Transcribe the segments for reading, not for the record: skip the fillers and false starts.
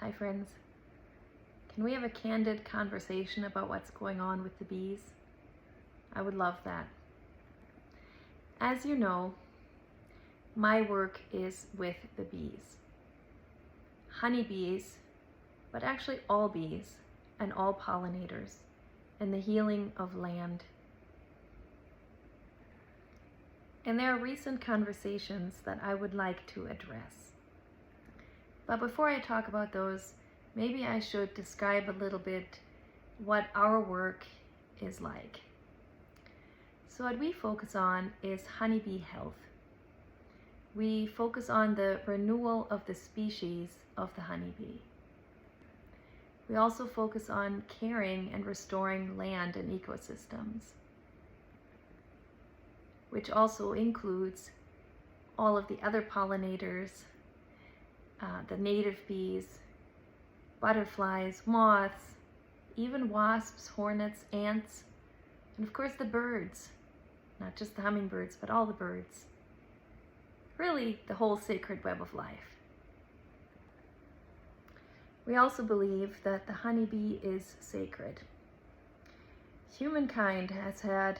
Hi friends. Can we have a candid conversation about what's going on with the bees? I would love that. As you know, my work is with the bees. Honeybees, but actually all bees and all pollinators, and the healing of land. And there are recent conversations that I would like to address. But before I talk about those, maybe I should describe a little bit what our work is like. So what we focus on is honeybee health. We focus on the renewal of the species of the honeybee. We also focus on caring and restoring land and ecosystems, which also includes all of the other pollinators, the native bees, butterflies, moths, even wasps, hornets, ants, and of course the birds, not just the hummingbirds, but all the birds. Really, the whole sacred web of life. We also believe that the honeybee is sacred. Humankind has had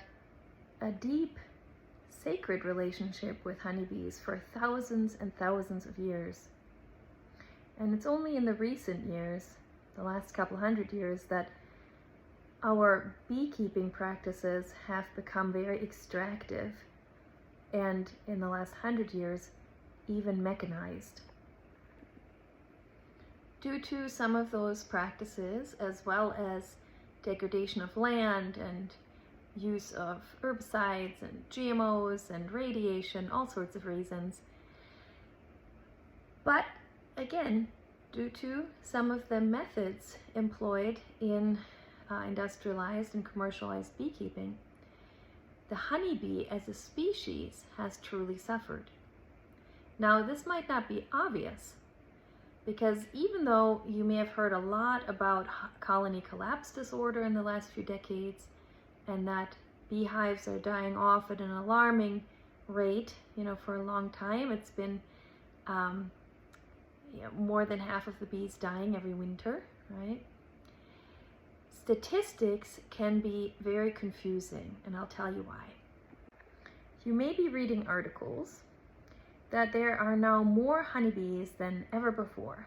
a deep, sacred relationship with honeybees for thousands and thousands of years. And it's only in the recent years, the last couple hundred years, that our beekeeping practices have become very extractive, and in the last 100 years, even mechanized. Due to some of those practices, as well as degradation of land and use of herbicides and GMOs and radiation, all sorts of reasons. But again, due to some of the methods employed in industrialized and commercialized beekeeping, the honeybee as a species has truly suffered. Now, this might not be obvious, because even though you may have heard a lot about colony collapse disorder in the last few decades, and that beehives are dying off at an alarming rate, for a long time, it's been more than half of the bees dying every winter, right? Statistics can be very confusing, and I'll tell you why. You may be reading articles that there are now more honeybees than ever before,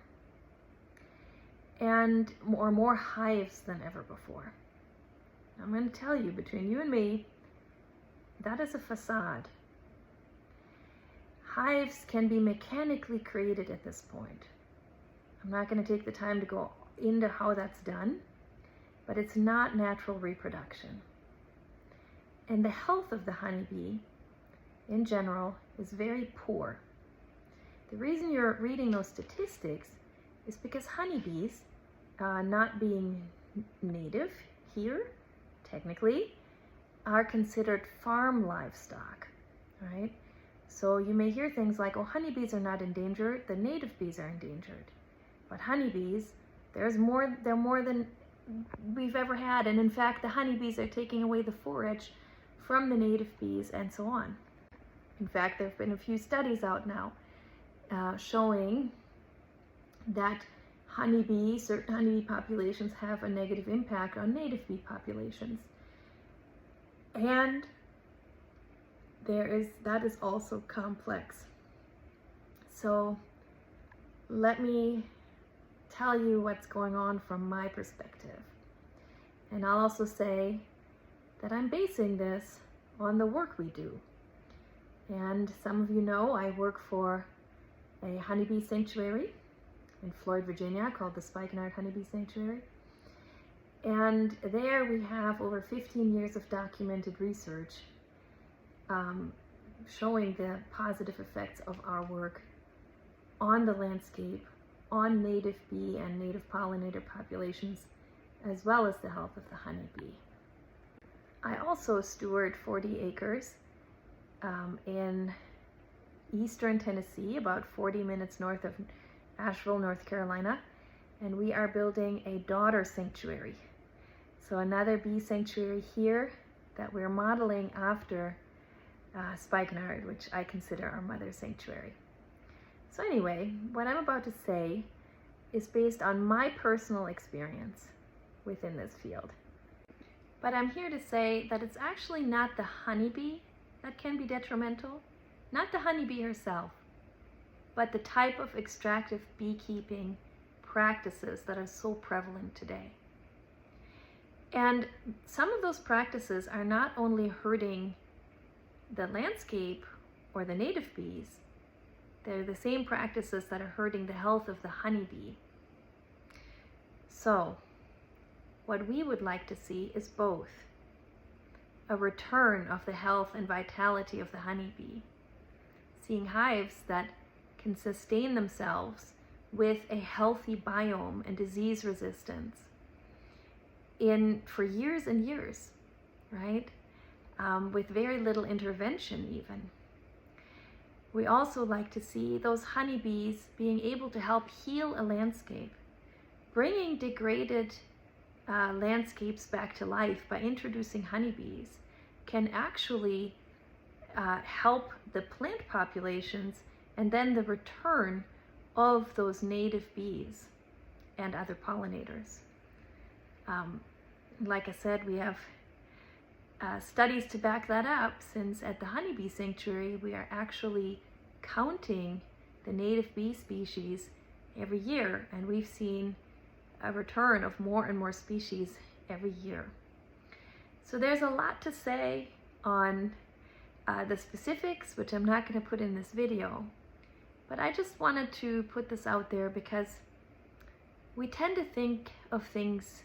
and more hives than ever before. I'm going to tell you, between you and me, that is a facade. Hives can be mechanically created at this point. I'm not going to take the time to go into how that's done, but it's not natural reproduction. And the health of the honeybee, in general, is very poor. The reason you're reading those statistics is because honeybees, not being native here, technically, are considered farm livestock, right? So you may hear things like, oh, honeybees are not endangered, the native bees are endangered. But honeybees, they're more than we've ever had, and in fact, the honeybees are taking away the forage from the native bees and so on. In fact, there have been a few studies out now showing that certain honeybee populations have a negative impact on native bee populations. And that is also complex. So let me tell you what's going on from my perspective. And I'll also say that I'm basing this on the work we do. And some of you know I work for a honeybee sanctuary in Floyd, Virginia, called the Spikenard Honeybee Sanctuary. And there we have over 15 years of documented research showing the positive effects of our work on the landscape, on native bee and native pollinator populations, as well as the health of the honeybee. I also steward 40 acres in eastern Tennessee, about 40 minutes north of Asheville, North Carolina, and we are building a daughter sanctuary. So another bee sanctuary here that we're modeling after Spikenard, which I consider our mother sanctuary. So anyway, what I'm about to say is based on my personal experience within this field. But I'm here to say that it's actually not the honeybee that can be detrimental, not the honeybee herself, but the type of extractive beekeeping practices that are so prevalent today. And some of those practices are not only hurting the landscape or the native bees, they're the same practices that are hurting the health of the honeybee. So, what we would like to see is both a return of the health and vitality of the honeybee, seeing hives that can sustain themselves with a healthy biome and disease resistance for years and years, right? With very little intervention even. We also like to see those honeybees being able to help heal a landscape, bringing degraded landscapes back to life by introducing honeybees can actually help the plant populations and then the return of those native bees and other pollinators. Like I said, we have studies to back that up, since at the honeybee sanctuary we are actually counting the native bee species every year, and we've seen a return of more and more species every year. So there's a lot to say on the specifics, which I'm not going to put in this video, but I just wanted to put this out there because we tend to think of things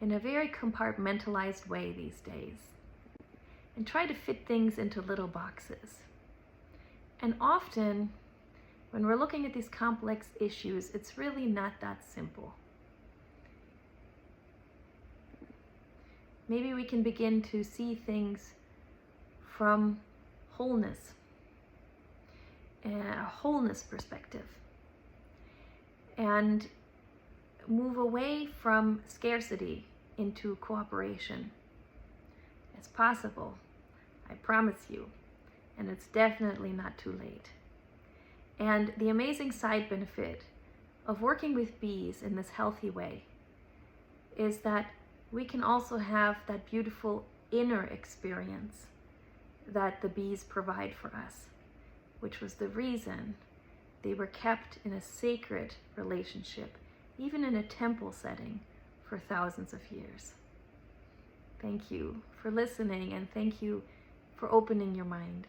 in a very compartmentalized way these days and try to fit things into little boxes. And often when we're looking at these complex issues, it's really not that simple. Maybe we can begin to see things from wholeness, a wholeness perspective, and move away from scarcity into cooperation. It's possible, I promise you, and it's definitely not too late. And the amazing side benefit of working with bees in this healthy way is that we can also have that beautiful inner experience that the bees provide for us, which was the reason they were kept in a sacred relationship, even in a temple setting, for thousands of years. Thank you for listening, and thank you for opening your mind.